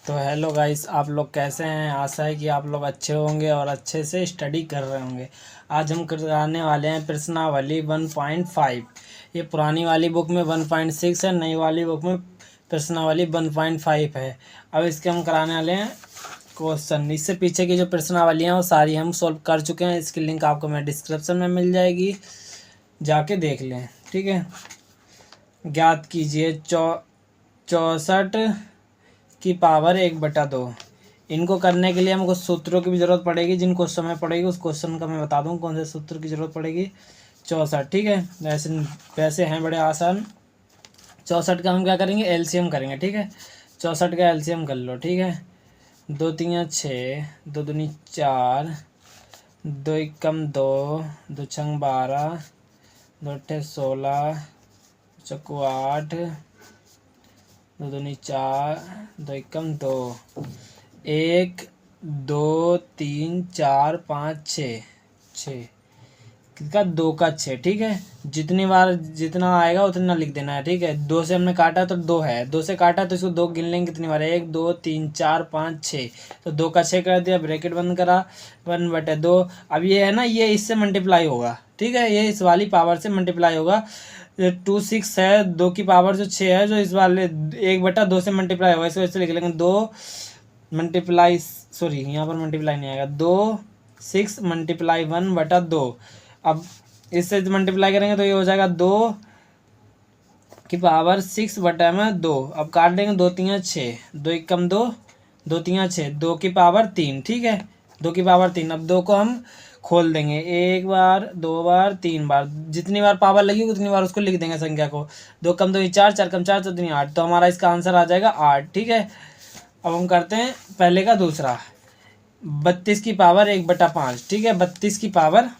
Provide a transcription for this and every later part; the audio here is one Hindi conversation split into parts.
तो हेलो गाइस, आप लोग कैसे हैं। आशा है कि आप लोग अच्छे होंगे और अच्छे से स्टडी कर रहे होंगे। आज हम कराने वाले हैं प्रश्नावली 1.5। ये पुरानी वाली बुक में 1.6 है, नई वाली बुक में प्रश्नावली 1.5 है। अब इसके हम कराने वाले हैं क्वेश्चन। इससे पीछे की जो प्रश्नावलियाँ हैं वो सारी हम सॉल्व कर चुके हैं। इसकी लिंक आपको मैं डिस्क्रिप्शन में मिल जाएगी, जाके देख लें। ठीक है। ज्ञात कीजिए 64 की पावर 1/2। इनको करने के लिए हमको सूत्रों की भी ज़रूरत पड़ेगी। जिन क्वेश्चन में पड़ेगी उस क्वेश्चन का मैं बता दूं कौन से सूत्र की ज़रूरत पड़ेगी। 64, ठीक है। वैसे हैं बड़े आसान। 64 का हम क्या करेंगे, एलसीएम करेंगे। ठीक है, 64 का एलसीएम कर लो। ठीक है, 2 3 6, 2 दूनी 4, 2 एकम 2, 2 छंग 12, 2 अट्ठे 16, चक्कू 8, 2 दूनी 4, 2 एकम 2, 1 2 3 4 5 6 किसका 2 का 6। ठीक है, जितनी बार जितना आएगा उतना लिख देना है। ठीक है, 2 से हमने काटा तो 2 है, 2 से काटा तो इसको 2 गिन लेंगे कितनी बार है, 1 2 3 4 5 6। तो 2 का 6 कर दिया, ब्रैकेट बंद करा, 1/2। अब ये है ना, ये इससे मल्टीप्लाई होगा। ठीक है, ये इस वाली पावर से मल्टीप्लाई होगा। 2 6 है, 2 की पावर जो 6 है जो इस वाले 1/2 से मल्टीप्लाई होगा। इसको इससे लिख लेंगे 2 मल्टीप्लाई, सॉरी यहाँ पर मल्टीप्लाई नहीं आएगा, 2 6 मल्टीप्लाई 1/2। अब इससे मल्टीप्लाई करेंगे तो ये हो जाएगा 2 की पावर 6/2। अब काट देंगे, 2 3 6, 2 एकम 2, 2 3 6, 2 की पावर 3। ठीक है, 2 की पावर 3। अब 2 को हम खोल देंगे, 1 बार 2 बार 3 बार, जितनी बार पावर लगी उतनी बार उसको लिख देंगे संख्या को। 2 कम 2 4, 4 कम 4 4 8। तो हमारा इसका आंसर आ जाएगा 8। ठीक है, अब हम करते हैं पहले का दूसरा। 32 की पावर 1/5। ठीक है, 32 की पावर,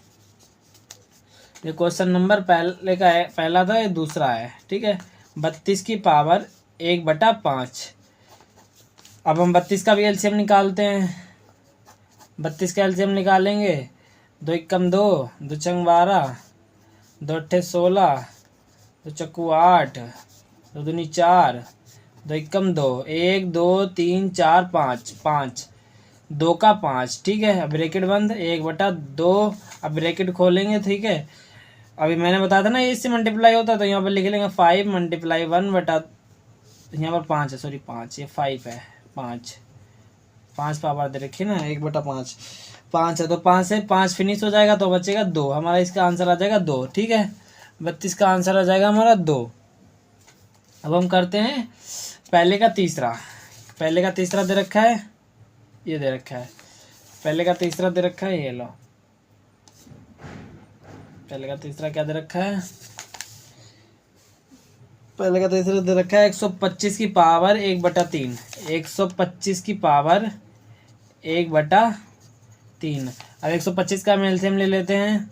ये क्वेश्चन नंबर पहले का है, पहला था, ये दूसरा है। ठीक है, 32 की पावर 1/5। अब हम 32 का भी एलसीएम निकालते हैं। 32 का एलसीएम निकालेंगे, 2 एकम 2, 2 छंग 12, 2 अट्ठे 16, 2 चक्कू 8, 2 दूनी 4, 2 एकम 2, 1 2 3 4 5 5, 2 का 5। ठीक है, अब ब्रैकेट बंद, 1/2। अब ब्रैकेट खोलेंगे। ठीक है, अभी मैंने बताया था ना ये इससे मल्टीप्लाई होता है, तो यहाँ पर लिख लेंगे 5 मल्टीप्लाई 1/, यहाँ पर 5 है, सॉरी 5, ये 5 है, 5 पावर दे रखी है ना, 1/5 5 है। तो 5 से 5 फिनिश हो जाएगा तो बचेगा 2। हमारा इसका आंसर आ जाएगा 2। ठीक है, 32 का आंसर आ जाएगा हमारा 2। अब हम करते हैं पहले का तीसरा। पहले का तीसरा दे रखा है, ये दे रखा है। पहले का तीसरा दे रखा है, ये लो। पहले का तीसरा क्या दे रखा है, पहले का तीसरा दे रखा है 125 की पावर 1/3। 125 की पावर 1/3। अब 125 का हम एलसीएम ले लेते हैं।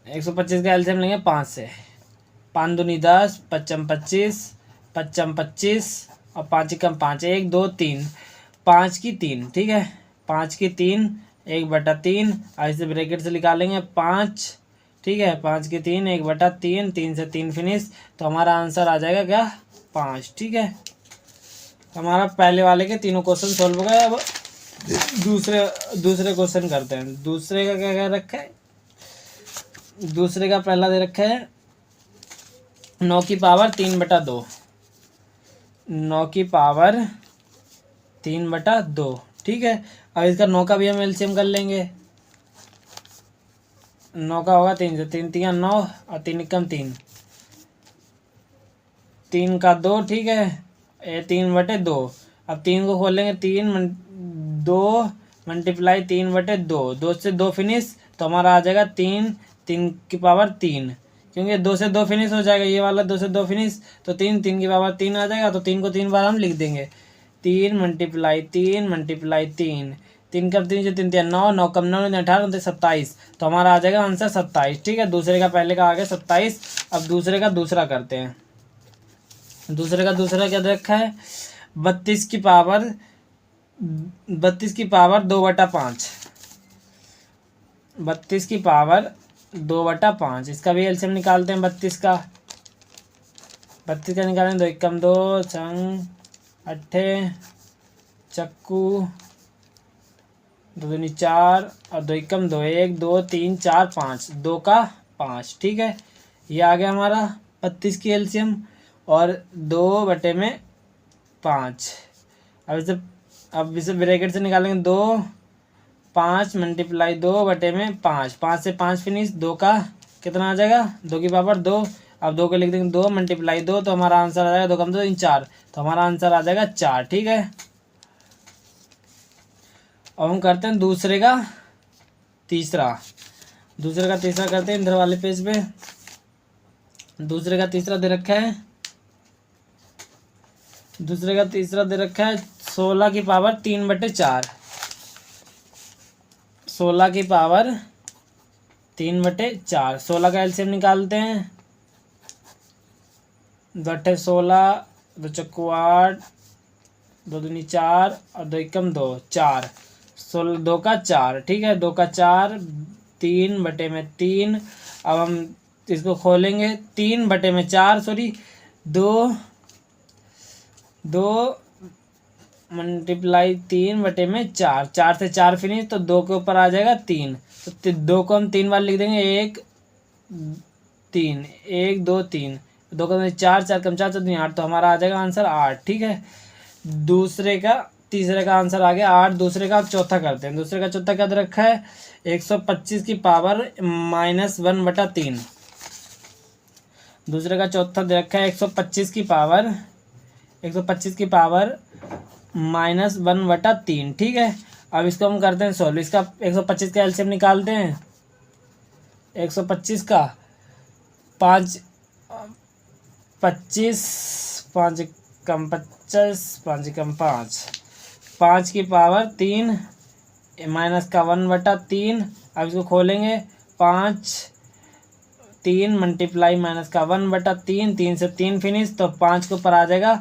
125 का एलसीएम लेंगे 5 से। 5 दूनी 10, 5 25, 5 25 और 5 एकम 5, 1 2 3, 5 की 3। ठीक है, 5 की 3, 1/3। ऐसे ब्रैकेट से निकालेंगे 5। ठीक है, 5 की 3, 1/3, 3 से 3 फिनिश। तो हमारा आंसर आ जाएगा क्या, 5। ठीक है, हमारा पहले वाले के तीनों क्वेश्चन सॉल्व हो गए। अब दूसरे क्वेश्चन करते हैं। दूसरे का क्या क्या रखा है, दूसरे का पहला दे रखा है 9 की पावर 3/2। 9 की पावर 3/2। ठीक है, अब इसका 9 का भी हम एलसीएम कर लेंगे। 9 का होगा 3 से, 3 3 9 और 3 एकम 3, 3 का 2। ठीक है, 3/2। अब 3 को खोलेंगे, 2 मल्टीप्लाई 3/2, 2 से 2 फिनिश। तो हमारा आ जाएगा 3, 3 की पावर 3, क्योंकि 2 से 2 फिनिश हो जाएगा, ये वाला 2 से 2 फिनिश। तो 3, 3 की पावर 3 आ जाएगा। तो 3 को 3 बार हम लिख देंगे, 3 मल्टीप्लाई 3 मल्टीप्लाई 3, 3 कम 3 से 3 3 9, 9 कम 9 18 27। तो हमारा आ जाएगा आंसर 27। ठीक है, दूसरे का पहले का आ गया 27। अब दूसरे का दूसरा करते हैं। दूसरे का दूसरा क्या रखा है, 32 की पावर 2/5। 32 की पावर 2/5। इसका भी एलसीएम निकालते हैं 32 का। 32 का निकालेंगे, 2 एकम 2, छंग अट्ठे, चक्कू 2 दूनी 4 और 2 एकम 2, 1 2 3 4 5, 2 का 5। ठीक है, ये आ गया हमारा 32 की एलसीएम और 2/5। अब इसे ब्रैकेट से निकालेंगे, 2 5 मल्टीप्लाई 2/5, 5 से 5 फिनिश, 2 का कितना आ जाएगा, 2 की पावर 2। अब 2 को लिख देंगे, 2 मल्टीप्लाई 2, तो हमारा आंसर आ जाएगा 2 कम 2 3 4, तो हमारा आंसर आ जाएगा 4। ठीक है, अब हम करते हैं दूसरे का तीसरा करते हैं इधर वाले पेज पे। दूसरे का तीसरा दे रखा है 16 की पावर 3/4, 16 की पावर 3/4। 16 का एलसीएम निकालते हैं, 2 16, 2 चक्कू 8, 2 दूनी 4 और 2 एकम 2 4, 16 2 का 4। ठीक है, 2 का 4, 3/3। अब हम इसको खोलेंगे, 3/4 सॉरी 2 मल्टीप्लाई 3/4, 4 से 4 फिनिश, तो 2 के ऊपर आ जाएगा 3, तो 2 को हम 3 बार लिख देंगे, 1 3 1 2 3, 2 को 4 4 कम 4 4 8, तो हमारा आ जाएगा आंसर 8। ठीक है, तीसरे का आंसर आ गया 8। दूसरे का चौथा करते हैं। दूसरे का चौथा क्या दे रखा है, 125 की पावर -1/3। दूसरे का चौथा दे रखा है 125 की पावर -1/3। ठीक है, अब इसको हम करते हैं सॉल्व। इसका 125 का एलसीएम निकालते हैं, 125 का 5 25 5 कम 25 5 कम 5, 5 की पावर 3 माइनस का 1/3। अब इसको खोलेंगे, 5 3 मल्टीप्लाई माइनस का 1/3, 3 से 3 फिनिश, तो 5 के ऊपर आ जाएगा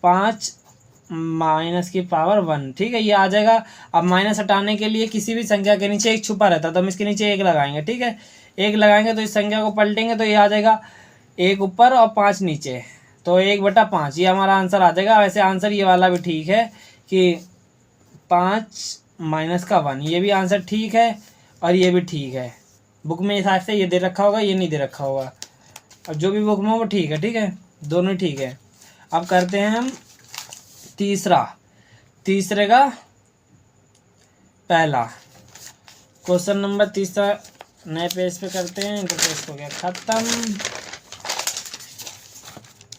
5 माइनस की पावर 1। ठीक है, ये आ जाएगा। अब माइनस हटाने के लिए किसी भी संख्या के नीचे एक छुपा रहता है, तो हम इसके नीचे 1 लगाएंगे। ठीक है, 1 लगाएंगे तो इस संख्या को पलटेंगे तो ये आ जाएगा 1 ऊपर और 5 नीचे, तो 1/5, ये हमारा आंसर आ जाएगा। वैसे आंसर ये वाला भी ठीक है कि 5 माइनस का 1, ये भी आंसर ठीक है और ये भी ठीक है। बुक में हिसाब से ये दे रखा होगा, ये नहीं दे रखा होगा। अब जो भी बुक में हो वो ठीक है। ठीक है, दोनों ठीक है। अब करते हैं हम तीसरे का पहला क्वेश्चन नंबर तीसरा नए पेज पे करते हैं। तो पेज हो गया खत्म।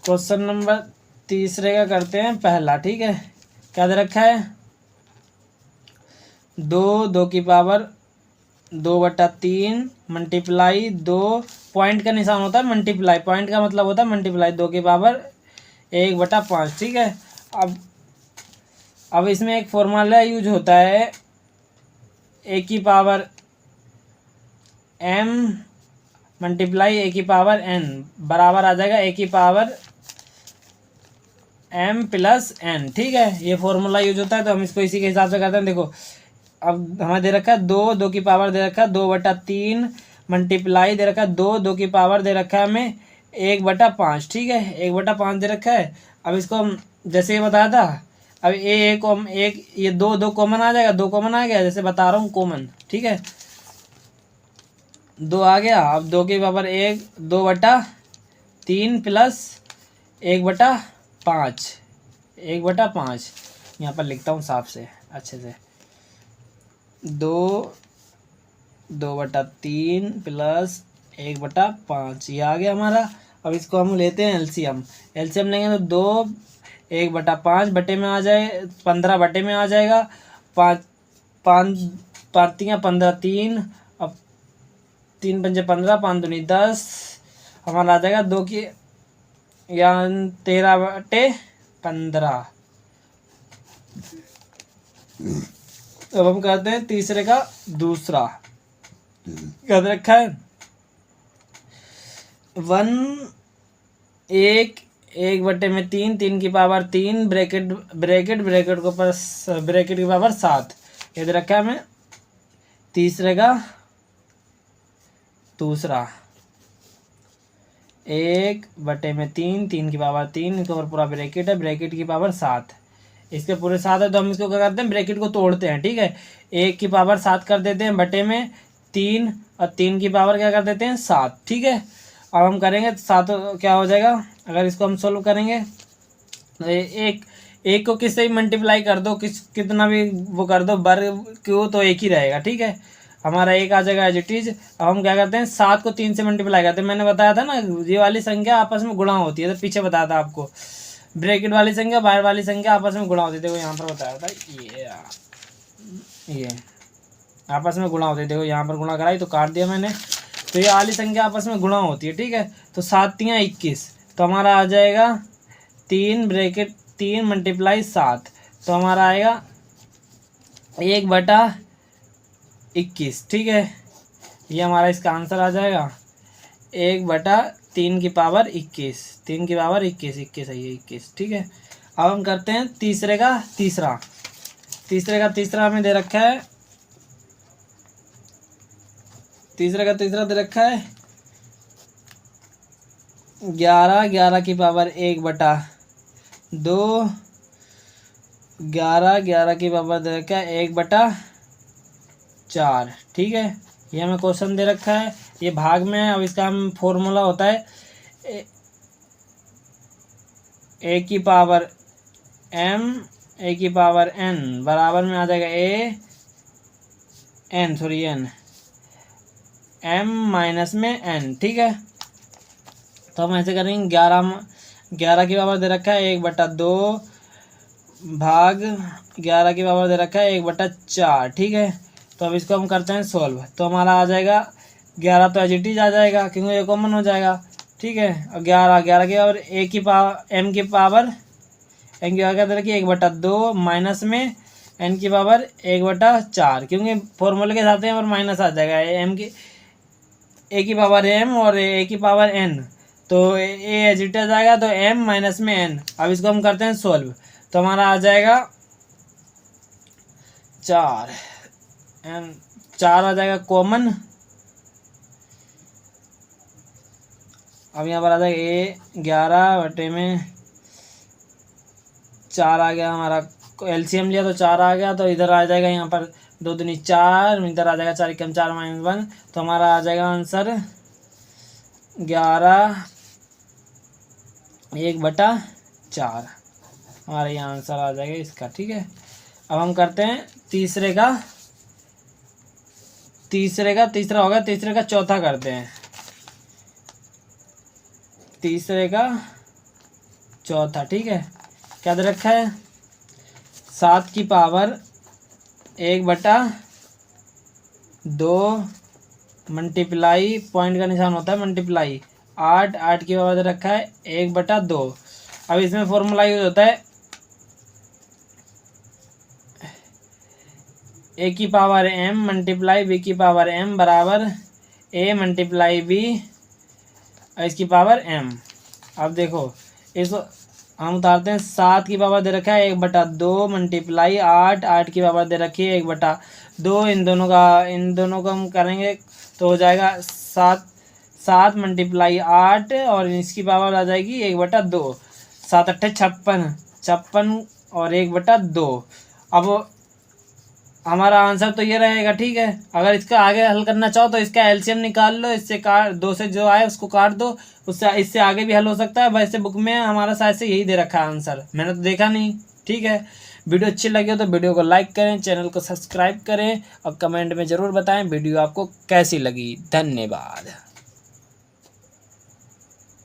क्वेश्चन नंबर तीसरे का करते हैं पहला। ठीक है, क्या दे रखा है, 2 की पावर 2/3 मल्टीप्लाई 2, पॉइंट का निशान होता है मल्टीप्लाई, पॉइंट का मतलब होता है मल्टीप्लाई 2 की पावर 1/5। ठीक है, अब इसमें एक फॉर्मूला यूज होता है, a की पावर m मल्टीप्लाई a की पावर n बराबर आ जाएगा a की पावर m प्लस n। ठीक है, ये फॉर्मूला यूज होता है, तो हम इसको इसी के हिसाब से करते हैं। देखो, अब हमें दे रखा है 2 की पावर दे रखा है 2/3 मल्टीप्लाई दे रखा है 2 की पावर दे रखा है हमें 1/5। ठीक है, 1/5 दे रखा है। अब इसको हम जैसे ये बताया था, अब को हम ये 2 कॉमन आ जाएगा, 2 कॉमन आ गया, जैसे बता रहा हूँ कॉमन। ठीक है, 2 आ गया। अब 2 की पावर 2/3 प्लस 1/5, 1/5 यहाँ पर लिखता हूँ साफ से अच्छे से, 2/3 प्लस 1/5, ये आ गया हमारा। अब इसको हम लेते हैं एलसीएम लेंगे तो 2 1/5 बटे में आ जाए, 15 बटे में आ जाएगा, 5 5 15 3, अब 3 पंजे 15, 5 दूनी 10, हमारा आ जाएगा 2 की या 13/15। अब हम करते हैं तीसरे का दूसरा। क्या रखा है, 1/3, 3 की पावर 3 ब्रैकेट को ऊपर ब्रैकेट की पावर 7, ये दे रखा है हमें तीसरे का दूसरा। 1/3, 3 की पावर 3, इसके ऊपर पूरा ब्रैकेट है, ब्रैकेट की पावर 7, इसके पूरे 7 है। तो हम इसको क्या करते हैं, ब्रैकेट को तोड़ते हैं, ठीक है। 1 की पावर 7 कर देते हैं बटे में 3, और 3 की पावर क्या कर देते हैं 7, ठीक है। अब हम करेंगे 7 क्या हो जाएगा, अगर इसको हम सोल्व करेंगे तो एक को किससे भी मल्टीप्लाई कर दो, कितना भी वो कर दो, वर्ग क्यों तो एक ही रहेगा, ठीक है। हमारा एक आ जाएगा एज इट इज। अब हम क्या करते हैं, 7 को 3 से मल्टीप्लाई करते हैं। मैंने बताया था ना, ये वाली संख्या आपस में गुणा होती है, तो पीछे बताया था आपको, ब्रैकेट वाली संख्या बाहर वाली संख्या आपस में गुणा होती है। देखो यहाँ पर बताया था, ये आपस में गुणा होती है। देखो यहाँ पर गुणा कराई तो काट दिया मैंने। तो ये वाली संख्या आपस में गुणा होती है, ठीक है। तो 7 तियाँ 21, तो हमारा आ जाएगा 3 ब्रैकेट 3 मल्टीप्लाई 7, तो हमारा आएगा 1/21, ठीक है। ये हमारा इसका आंसर आ जाएगा 1/3 की पावर 21, 3 की पावर 21, 21 है ये 21, ठीक है। अब हम करते हैं तीसरे का तीसरा हमें दे रखा है, तीसरे का तीसरा दे रखा है 11 की पावर 1/2, 11 की पावर दे रखा है 1/4, ठीक है। ये हमें क्वेश्चन दे रखा है, ये भाग में है। अब इसका हम फॉर्मूला होता है a की पावर m a की पावर n बराबर में आ जाएगा n m माइनस में n, ठीक है। तो हम ऐसे करेंगे 11 की पावर दे रखा है 1/2 भाग 11 की पावर दे रखा है 1/4, ठीक है। तो अब इसको हम करते हैं सोल्व, तो हमारा आ जाएगा 11 तो एज इट इज आ जाएगा क्योंकि ये कॉमन हो जाएगा, ठीक है। और 11 की पावर m की पावर क्या दे रखी है 1/2 माइनस में n की पावर 1/4, क्योंकि फॉर्मूले के साथ यहाँ पर माइनस आ जाएगा a की पावर m और a की पावर n, तो a एज इट इज आएगा, तो m माइनस में n। अब इसको हम करते हैं सोल्व, तो हमारा आ जाएगा 4 आ जाएगा कॉमन। अब यहाँ पर आ जाएगा 11/4 आ गया, हमारा एलसीएम लिया तो 4 आ गया, तो इधर आ जाएगा यहाँ पर 2 दूनी 4, इधर आ जाएगा 4 कम 4 - 1, तो हमारा आ जाएगा आंसर 11 1/4, हमारा ये आंसर आ जाएगा इसका, ठीक है। अब हम करते हैं तीसरे का तीसरा होगा, तीसरे का चौथा करते हैं, तीसरे का चौथा, ठीक है। क्या दे रखा है 7 की पावर 1/2 मल्टीप्लाई, पॉइंट का निशान होता है मल्टीप्लाई 8 की पावर दे रखा है 1/2। अब इसमें फॉर्मूला यूज होता है a की पावर m मल्टीप्लाई b की पावर m बराबर a मल्टीप्लाई b इसकी पावर m। अब देखो इसको हम उतारते हैं, 7 की पावर दे रखा है 1/2 मल्टीप्लाई 8 की पावर दे रखी है 1/2, इन दोनों का हम करेंगे तो हो जाएगा 7 मल्टीप्लाई 8 और इसकी पावर आ जाएगी 1/2, 7 × 8 = 56 और 1/2। अब हमारा आंसर तो ये रहेगा, ठीक है। अगर इसका आगे हल करना चाहो तो इसका एलसीएम निकाल लो, इससे काट 2 से जो आए उसको काट दो, उससे इससे आगे भी हल हो सकता है। वैसे बुक में हमारा शायद से यही दे रखा है आंसर, मैंने तो देखा नहीं, ठीक है। वीडियो अच्छी लगी हो तो वीडियो को लाइक करें, चैनल को सब्सक्राइब करें और कमेंट में ज़रूर बताएं वीडियो आपको कैसी लगी। धन्यवाद।